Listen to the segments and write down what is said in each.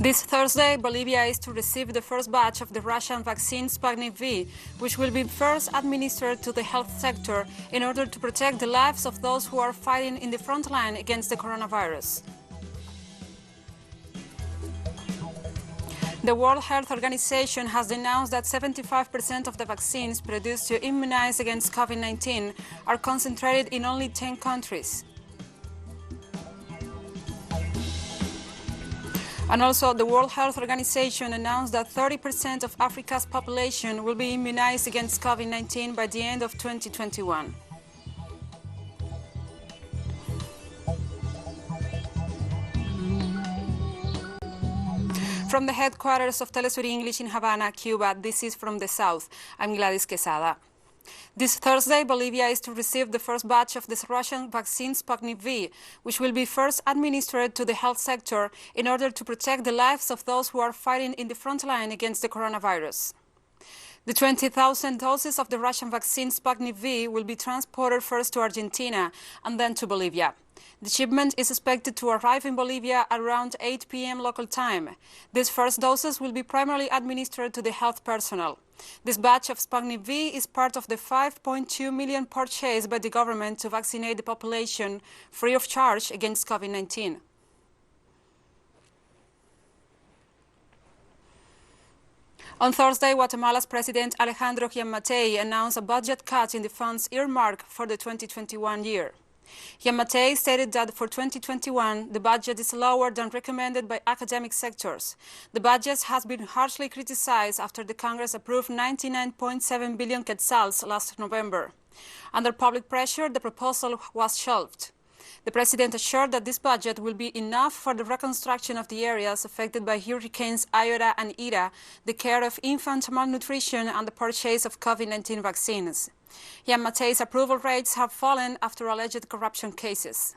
This Thursday, Bolivia is to receive the first batch of the Russian vaccine Sputnik V, which will be first administered to the health sector in order to protect the lives of those who are fighting in the front line against the coronavirus. The World Health Organization has denounced that 75% of the vaccines produced to immunize against COVID-19 are concentrated in only 10 countries. And also, the World Health Organization announced that 30% of Africa's population will be immunized against COVID-19 by the end of 2021. From the headquarters of TeleSUR English in Havana, Cuba, this is From the South. I'm Gladys Quesada. This Thursday, Bolivia is to receive the first batch of this Russian vaccine Sputnik V, which will be first administered to the health sector in order to protect the lives of those who are fighting in the front line against the coronavirus. The 20,000 doses of the Russian vaccine Sputnik V will be transported first to Argentina and then to Bolivia. The shipment is expected to arrive in Bolivia at around 8 p.m. local time. These first doses will be primarily administered to the health personnel. This batch of Sputnik V is part of the 5.2 million purchased by the government to vaccinate the population free of charge against COVID-19. On Thursday, Guatemala's President Alejandro Giammattei announced a budget cut in the funds earmarked for the 2021 year. Giammattei stated that for 2021, the budget is lower than recommended by academic sectors. The budget has been harshly criticized after the Congress approved 99.7 billion quetzals last November. Under public pressure, the proposal was shelved. The president assured that this budget will be enough for the reconstruction of the areas affected by hurricanes Iota and Ida, the care of infant malnutrition, and the purchase of COVID-19 vaccines. Giammattei's approval rates have fallen after alleged corruption cases.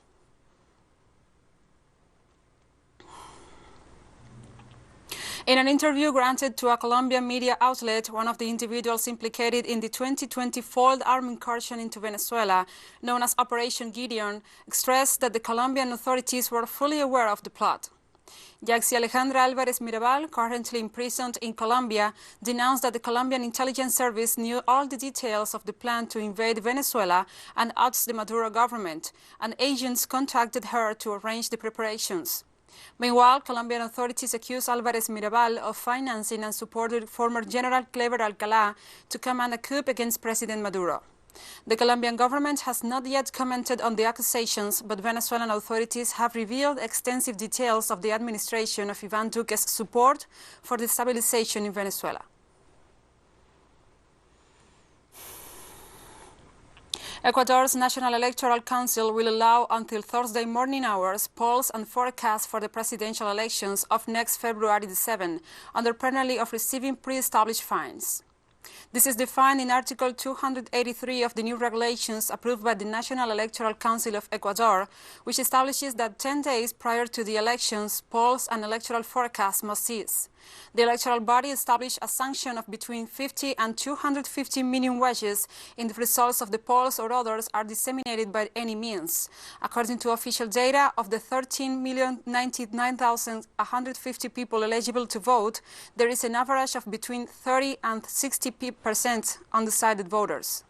In an interview granted to a Colombian media outlet, one of the individuals implicated in the 2020 foiled armed incursion into Venezuela, known as Operation Gideon, stressed that the Colombian authorities were fully aware of the plot. Yaxi Alejandra Álvarez Mirabal, currently imprisoned in Colombia, denounced that the Colombian intelligence service knew all the details of the plan to invade Venezuela and oust the Maduro government, and agents contacted her to arrange the preparations. Meanwhile, Colombian authorities accused Álvarez Mirabal of financing and supporting former General Clever Alcalá to command a coup against President Maduro. The Colombian government has not yet commented on the accusations, but Venezuelan authorities have revealed extensive details of the administration of Iván Duque's support for the stabilization in Venezuela. Ecuador's National Electoral Council will allow until Thursday morning hours polls and forecasts for the presidential elections of next February the 7th, under penalty of receiving pre-established fines. This is defined in Article 283 of the new regulations approved by the National Electoral Council of Ecuador, which establishes that 10 days prior to the elections, polls and electoral forecasts must cease. The electoral body established a sanction of between 50 and 250 million wages if the results of the polls or others are disseminated by any means. According to official data, of the 13,099,150 people eligible to vote, there is an average of between 30 and 60% undecided voters.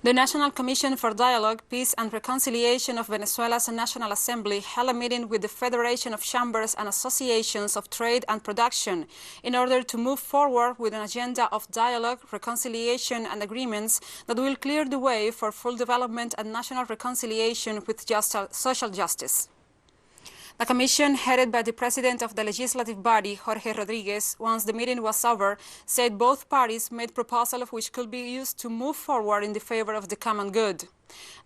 The National Commission for Dialogue, Peace and Reconciliation of Venezuela's National Assembly held a meeting with the Federation of Chambers and Associations of Trade and Production in order to move forward with an agenda of dialogue, reconciliation and agreements that will clear the way for full development and national reconciliation with social justice. The commission, headed by the president of the legislative body, Jorge Rodriguez, once the meeting was over, said both parties made proposals which could be used to move forward in the favor of the common good.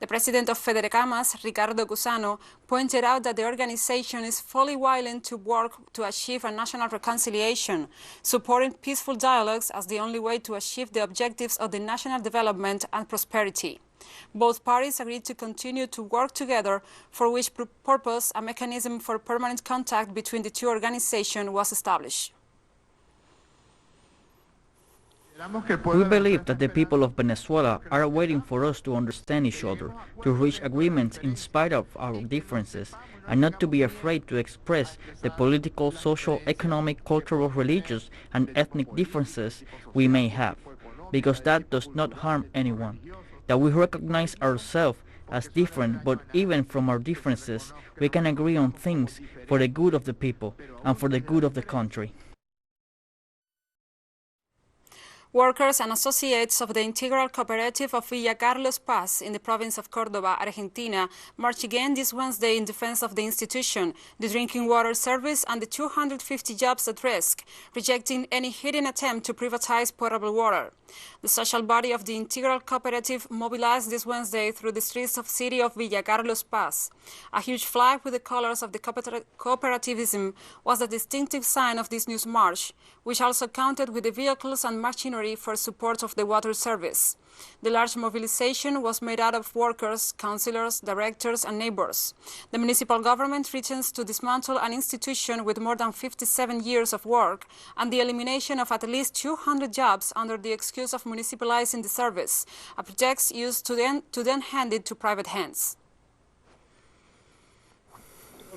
The president of Federacamas, Ricardo Cusano, pointed out that the organization is fully willing to work to achieve a national reconciliation, supporting peaceful dialogues as the only way to achieve the objectives of the national development and prosperity. Both parties agreed to continue to work together, for which purpose a mechanism for permanent contact between the two organizations was established. We believe that the people of Venezuela are waiting for us to understand each other, to reach agreements in spite of our differences, and not to be afraid to express the political, social, economic, cultural, religious, and ethnic differences we may have, because that does not harm anyone. That we recognize ourselves as different, but even from our differences, we can agree on things for the good of the people and for the good of the country. Workers and associates of the Integral Cooperative of Villa Carlos Paz in the province of Cordoba, Argentina, marched again this Wednesday in defense of the institution, the drinking water service, and the 250 jobs at risk, rejecting any hidden attempt to privatize potable water. The social body of the Integral Cooperative mobilized this Wednesday through the streets of the city of Villa Carlos Paz. A huge flag with the colors of the cooperativism was the distinctive sign of this news march, which also counted with the vehicles and machinery for support of the water service. The large mobilization was made out of workers, councillors, directors, and neighbors. The municipal government intends to dismantle an institution with more than 57 years of work and the elimination of at least 200 jobs under the excuse of municipalizing the service, a pretext used to then hand it to private hands.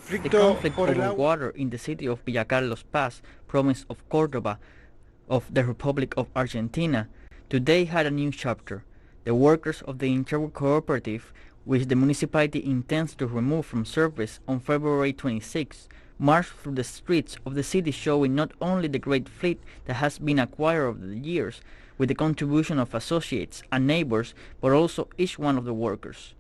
The conflict over water in the city of Villa Carlos Paz, province of Cordoba, of the Republic of Argentina, today had a new chapter. The workers of the Integral Cooperative, which the municipality intends to remove from service on February 26, marched through the streets of the city showing not only the great fleet that has been acquired over the years, with the contribution of associates and neighbors, but also each one of the workers.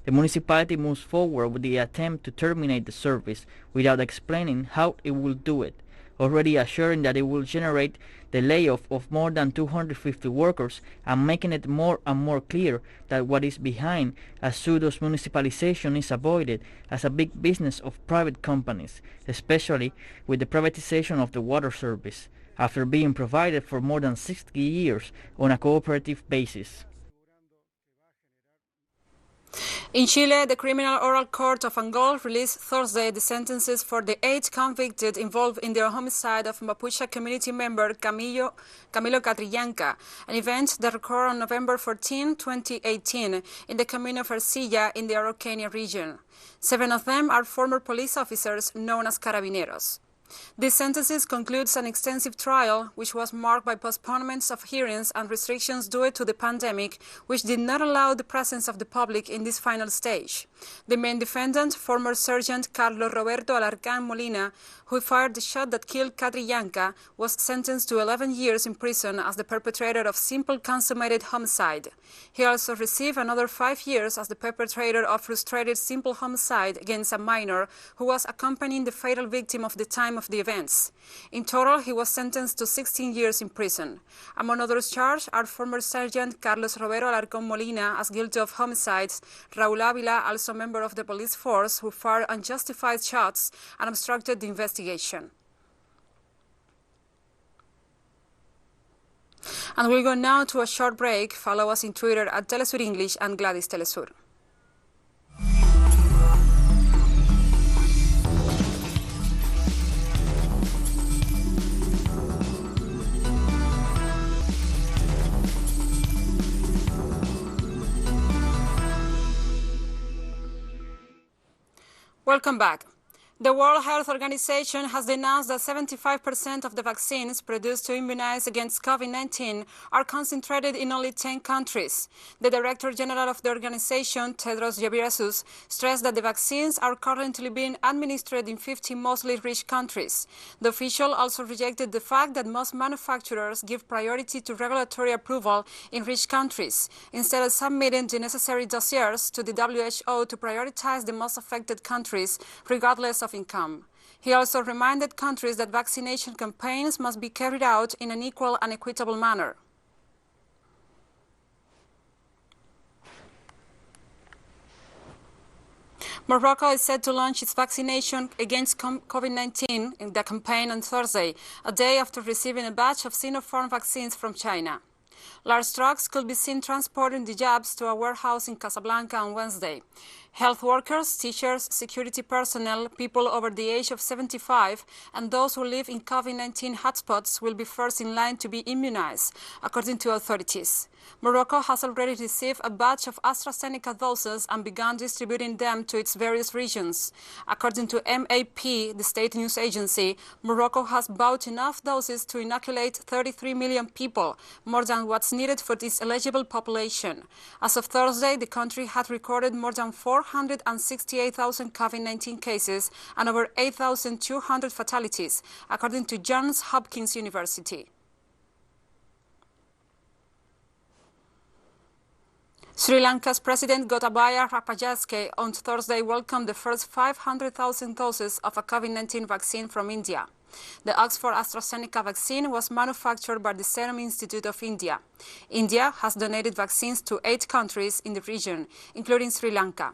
The municipality moves forward with the attempt to terminate the service without explaining how it will do it, already assuring that it will generate the layoff of more than 250 workers and making it more and more clear that what is behind a pseudo-municipalization is avoided as a big business of private companies, especially with the privatization of the water service, after being provided for more than 60 years on a cooperative basis. In Chile, the Criminal Oral Court of Angola released Thursday the sentences for the 8 convicted involved in the homicide of Mapuche community member Camilo Catrillanca, an event that occurred on November 14, 2018, in the commune of Ercilla in the Araucania region. 7 of them are former police officers known as carabineros. These sentences concludes an extensive trial, which was marked by postponements of hearings and restrictions due to the pandemic, which did not allow the presence of the public in this final stage. The main defendant, former Sergeant Carlos Roberto Alarcán Molina, who fired the shot that killed Catrillanca, was sentenced to 11 years in prison as the perpetrator of simple consummated homicide. He also received another 5 years as the perpetrator of frustrated simple homicide against a minor who was accompanying the fatal victim of the time of the events. In total, he was sentenced to 16 years in prison. Among others charged are former Sergeant Carlos Roberto Alarcón Molina as guilty of homicides, Raúl Ávila, also a member of the police force, who fired unjustified shots and obstructed the investigation. And we'll go now to a short break. Follow us in Twitter at TeleSUR English and Gladys TeleSUR. Welcome back. The World Health Organization has denounced that 75% of the vaccines produced to immunize against COVID-19 are concentrated in only 10 countries. The Director General of the organization, Tedros Ghebreyesus, stressed that the vaccines are currently being administered in 50 mostly rich countries. The official also rejected the fact that most manufacturers give priority to regulatory approval in rich countries, instead of submitting the necessary dossiers to the WHO to prioritize the most affected countries, regardless of income. He also reminded countries that vaccination campaigns must be carried out in an equal and equitable manner. Morocco is set to launch its vaccination against COVID-19 in the campaign on Thursday, a day after receiving a batch of Sinopharm vaccines from China. Large trucks could be seen transporting the jabs to a warehouse in Casablanca on Wednesday. Health workers, teachers, security personnel, people over the age of 75, and those who live in COVID-19 hotspots will be first in line to be immunized, according to authorities. Morocco has already received a batch of AstraZeneca doses and begun distributing them to its various regions. According to MAP, the state news agency, Morocco has bought enough doses to inoculate 33 million people, more than what's needed for its eligible population. As of Thursday, the country had recorded more than 468,000 COVID-19 cases and over 8,200 fatalities, according to Johns Hopkins University. Sri Lanka's President Gotabaya Rajapaksa on Thursday welcomed the first 500,000 doses of a COVID-19 vaccine from India. The Oxford AstraZeneca vaccine was manufactured by the Serum Institute of India. India has donated vaccines to 8 countries in the region, including Sri Lanka.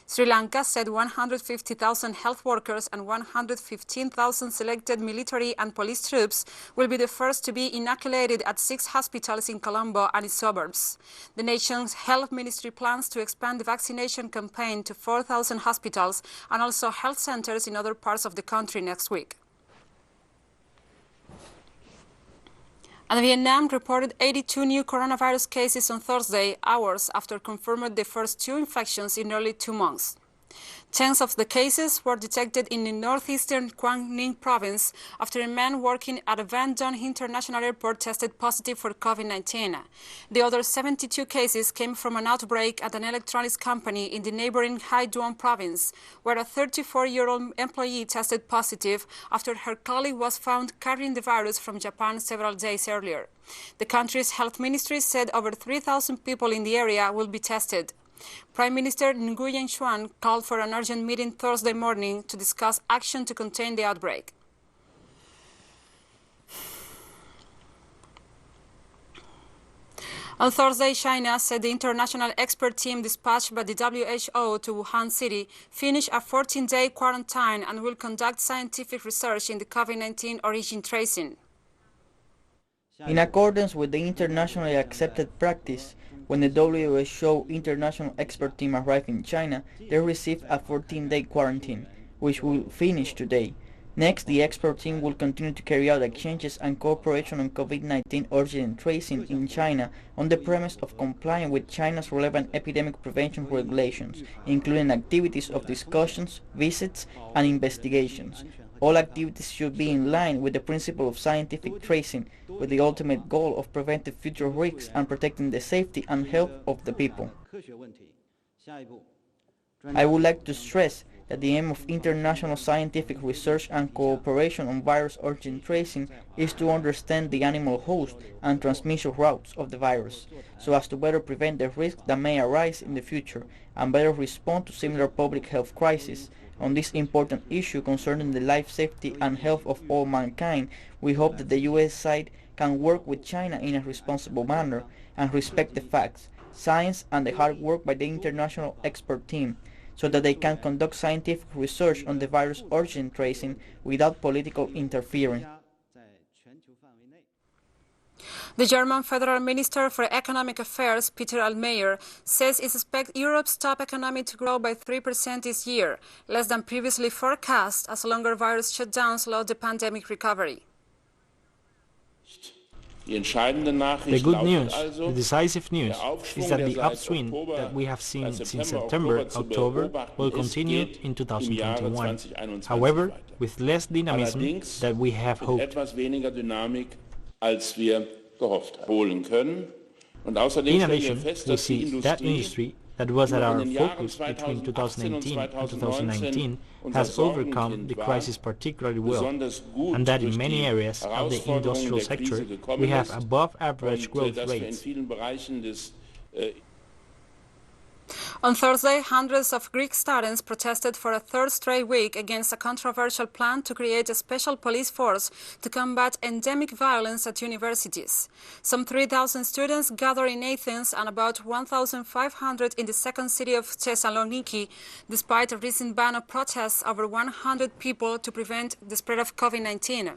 Sri Lanka said 150,000 health workers and 115,000 selected military and police troops will be the first to be inoculated at 6 hospitals in Colombo and its suburbs. The nation's health ministry plans to expand the vaccination campaign to 4,000 hospitals and also health centers in other parts of the country next week. And Vietnam reported 82 new coronavirus cases on Thursday, hours after confirming the first 2 infections in nearly 2 months. Tens of the cases were detected in the northeastern Quang Ninh province after a man working at a Van Don International Airport tested positive for COVID-19. The other 72 cases came from an outbreak at an electronics company in the neighboring Hai Duong province, where a 34-year-old employee tested positive after her colleague was found carrying the virus from Japan several days earlier. The country's health ministry said over 3,000 people in the area will be tested. Prime Minister Nguyen Xuan called for an urgent meeting Thursday morning to discuss action to contain the outbreak. On Thursday, China said the international expert team dispatched by the WHO to Wuhan City finished a 14-day quarantine and will conduct scientific research in the COVID-19 origin tracing. In accordance with the internationally accepted practice, when the WHO international expert team arrived in China, they received a 14-day quarantine, which will finish today. Next, the expert team will continue to carry out exchanges and cooperation on COVID-19 origin tracing in China on the premise of complying with China's relevant epidemic prevention regulations, including activities of discussions, visits, and investigations. All activities should be in line with the principle of scientific tracing, with the ultimate goal of preventing future risks and protecting the safety and health of the people. I would like to stress that the aim of international scientific research and cooperation on virus origin tracing is to understand the animal host and transmission routes of the virus, so as to better prevent the risks that may arise in the future and better respond to similar public health crises. On this important issue concerning the life safety and health of all mankind, we hope that the US side can work with China in a responsible manner and respect the facts, science, and the hard work by the international expert team, so that they can conduct scientific research on the virus origin tracing without political interference. The German Federal Minister for Economic Affairs, Peter Altmaier, says it expects Europe's top economy to grow by 3% this year, less than previously forecast, as longer virus shutdowns slow the pandemic recovery. The good news, the decisive news, is that the upswing that we have seen since September-October will continue in 2021, however, with less dynamism than we have hoped. In addition, we see that industry that was at our focus between 2018 and 2019 has overcome the crisis particularly well, and that in many areas of the industrial sector we have above-average growth rates. On Thursday, hundreds of Greek students protested for a 3rd straight week against a controversial plan to create a special police force to combat endemic violence at universities. Some 3,000 students gathered in Athens and about 1,500 in the second city of Thessaloniki, despite a recent ban of protests over 100 people to prevent the spread of COVID-19.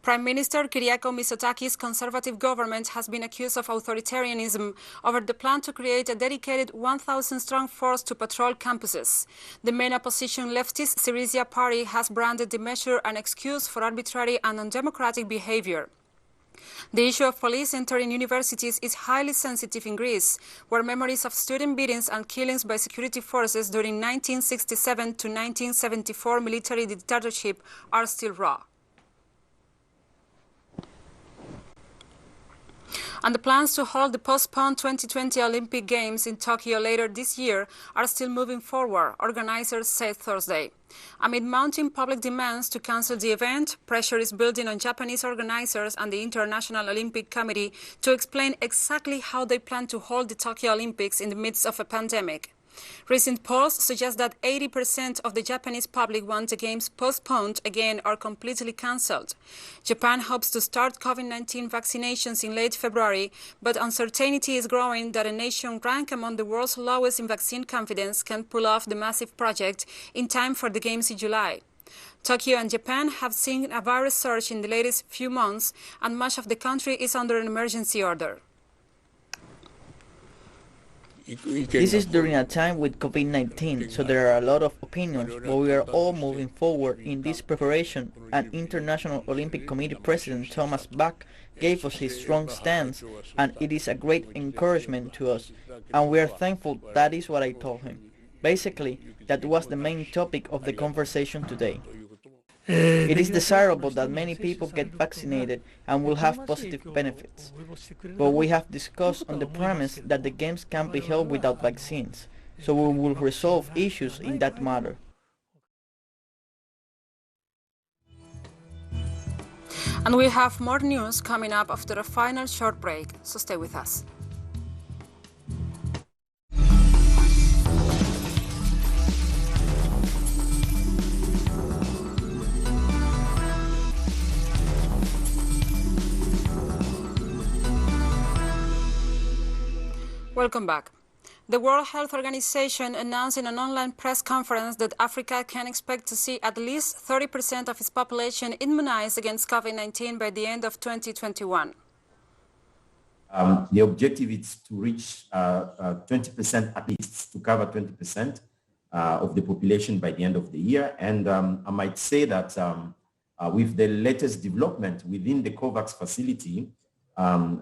Prime Minister Kyriakos Mitsotakis' conservative government has been accused of authoritarianism over the plan to create a dedicated 1,000-strong force to patrol campuses. The main opposition leftist Syriza party has branded the measure an excuse for arbitrary and undemocratic behavior. The issue of police entering universities is highly sensitive in Greece, where memories of student beatings and killings by security forces during 1967 to 1974 military dictatorship are still raw. And the plans to hold the postponed 2020 Olympic Games in Tokyo later this year are still moving forward, organizers said Thursday. Amid mounting public demands to cancel the event, pressure is building on Japanese organizers and the International Olympic Committee to explain exactly how they plan to hold the Tokyo Olympics in the midst of a pandemic. Recent polls suggest that 80% of the Japanese public want the Games postponed again or completely cancelled. Japan hopes to start COVID-19 vaccinations in late February, but uncertainty is growing that a nation ranked among the world's lowest in vaccine confidence can pull off the massive project in time for the Games in July. Tokyo and Japan have seen a virus surge in the latest few months, and much of the country is under an emergency order. This is during a time with COVID-19, so there are a lot of opinions, but we are all moving forward in this preparation, and International Olympic Committee President Thomas Bach gave us his strong stance, and it is a great encouragement to us, and we are thankful. That is what I told him. Basically, that was the main topic of the conversation today. It is desirable that many people get vaccinated and will have positive benefits. But we have discussed on the premise that the Games can't be held without vaccines, so we will resolve issues in that matter. And we have more news coming up after a final short break, so stay with us. Welcome back. The World Health Organization announced in an online press conference that Africa can expect to see at least 30% of its population immunized against COVID-19 by the end of 2021. The objective is to reach 20% at least, to cover 20% of the population by the end of the year. And I might say that with the latest development within the COVAX facility,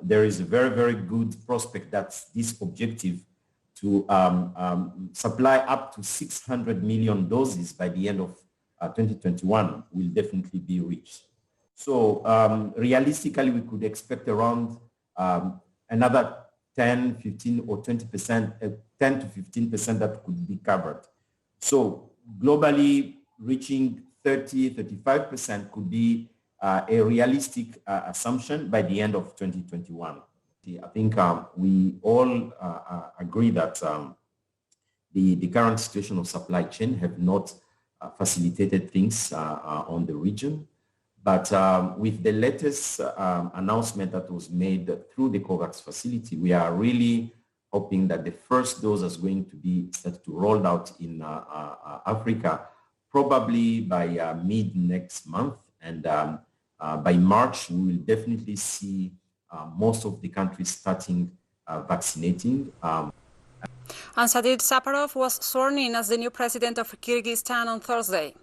there is a very, very good prospect that this objective to supply up to 600 million doses by the end of 2021 will definitely be reached. So realistically, we could expect around another 10, 15 or 20%, 10 to 15% that could be covered. So globally, reaching 30, 35% could be a realistic assumption by the end of 2021. I think we all agree that the current situation of supply chain have not facilitated things on the region. But with the latest announcement that was made through the COVAX facility, we are really hoping that the first dose is going to be set to roll out in Africa, probably by mid next month. And by March, we will definitely see most of the countries starting vaccinating. And Sadir Japarov was sworn in as the new president of Kyrgyzstan on Thursday.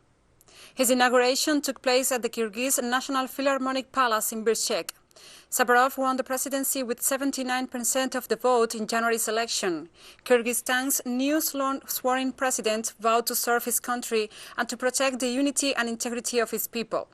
His inauguration took place at the Kyrgyz National Philharmonic Palace in Bishkek. Japarov won the presidency with 79% of the vote in January's election. Kyrgyzstan's new sworn-in president vowed to serve his country and to protect the unity and integrity of his people.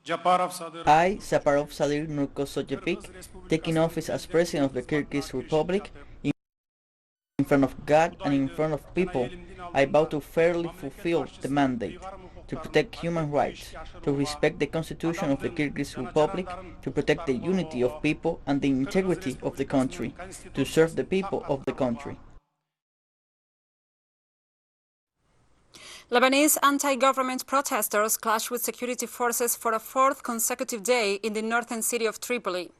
I, Japarov Sadir Nurkosojevic, taking office as President of the Kyrgyz Republic, in front of God and in front of people, I vow to fairly fulfill the mandate, to protect human rights, to respect the Constitution of the Kyrgyz Republic, to protect the unity of people and the integrity of the country, to serve the people of the country. Lebanese anti-government protesters clashed with security forces for a fourth consecutive day in the northern city of Tripoli.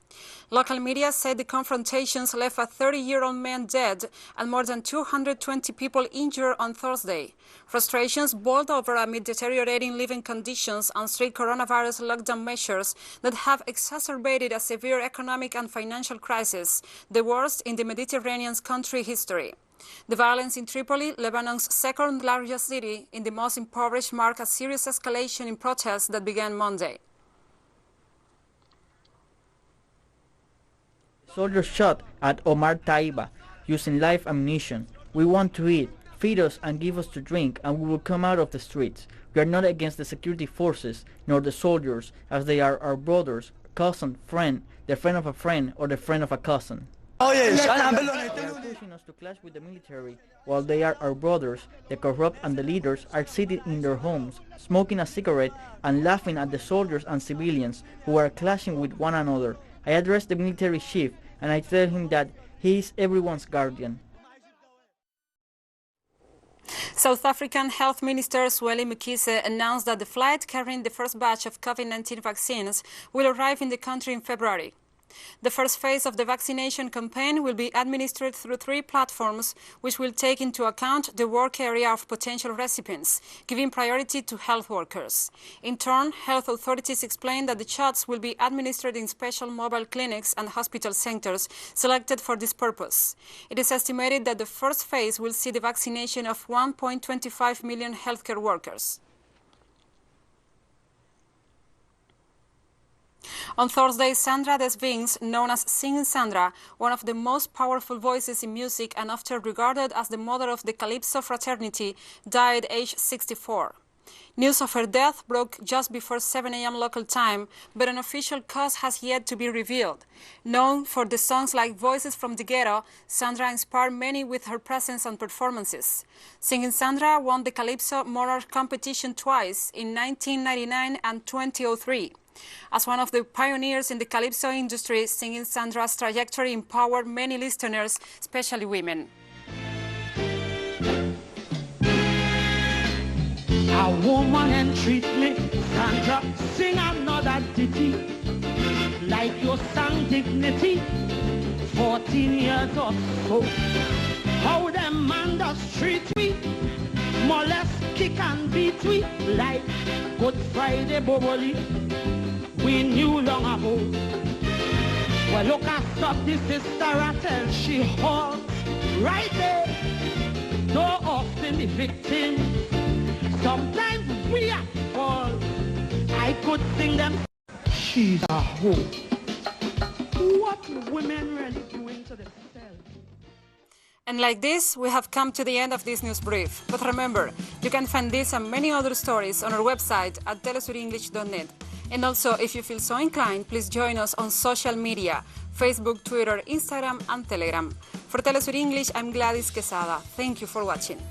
Local media said the confrontations left a 30-year-old man dead and more than 220 people injured on Thursday. Frustrations boiled over amid deteriorating living conditions and strict coronavirus lockdown measures that have exacerbated a severe economic and financial crisis, the worst in the Mediterranean's country history. The violence in Tripoli, Lebanon's second largest city in the most impoverished, marked a serious escalation in protests that began Monday. Soldiers shot at Omar Taiba using live ammunition. "We want to eat. Feed us and give us to drink, and we will come out of the streets. We are not against the security forces, nor the soldiers, as they are our brothers, cousin, friend, the friend of a friend, or the friend of a cousin." They are pushing us to clash with the military. While they are our brothers, the corrupt and the leaders are seated in their homes, smoking a cigarette and laughing at the soldiers and civilians who are clashing with one another. I address the military chief and I tell him that he is everyone's guardian. South African Health Minister Zweli Mkhize announced that the flight carrying the first batch of COVID-19 vaccines will arrive in the country in February. The first phase of the vaccination campaign will be administered through 3 platforms, which will take into account the work area of potential recipients, giving priority to health workers. In turn, health authorities explained that the shots will be administered in special mobile clinics and hospital centers selected for this purpose. It is estimated that the first phase will see the vaccination of 1.25 million healthcare workers. On Thursday, Sandra des Vignes, known as Singing Sandra, one of the most powerful voices in music and often regarded as the mother of the Calypso fraternity, died aged 64. News of her death broke just before 7 a.m. local time, but an official cause has yet to be revealed. Known for the songs like Voices from the Ghetto, Sandra inspired many with her presence and performances. Singing Sandra won the Calypso Monarch competition twice, in 1999 and 2003. As one of the pioneers in the Calypso industry, Singing Sandra's trajectory empowered many listeners, especially women. A woman entreat me, Sandra, sing another ditty, like your sang Dignity, 14 years or so. How them man does treat we, molest, kick and beat we, like Good Friday Boboli, we knew long ago. Well, look, I stop the sister until she halts right there. Though often the victim, sometimes we are fall. I could sing them. She's a hoe. What women really doing to themselves? And like this, we have come to the end of this news brief. But remember, you can find this and many other stories on our website at telesurenglish.net. And also, if you feel so inclined, please join us on social media, Facebook, Twitter, Instagram, and Telegram. For TeleSUR English, I'm Gladys Quesada. Thank you for watching.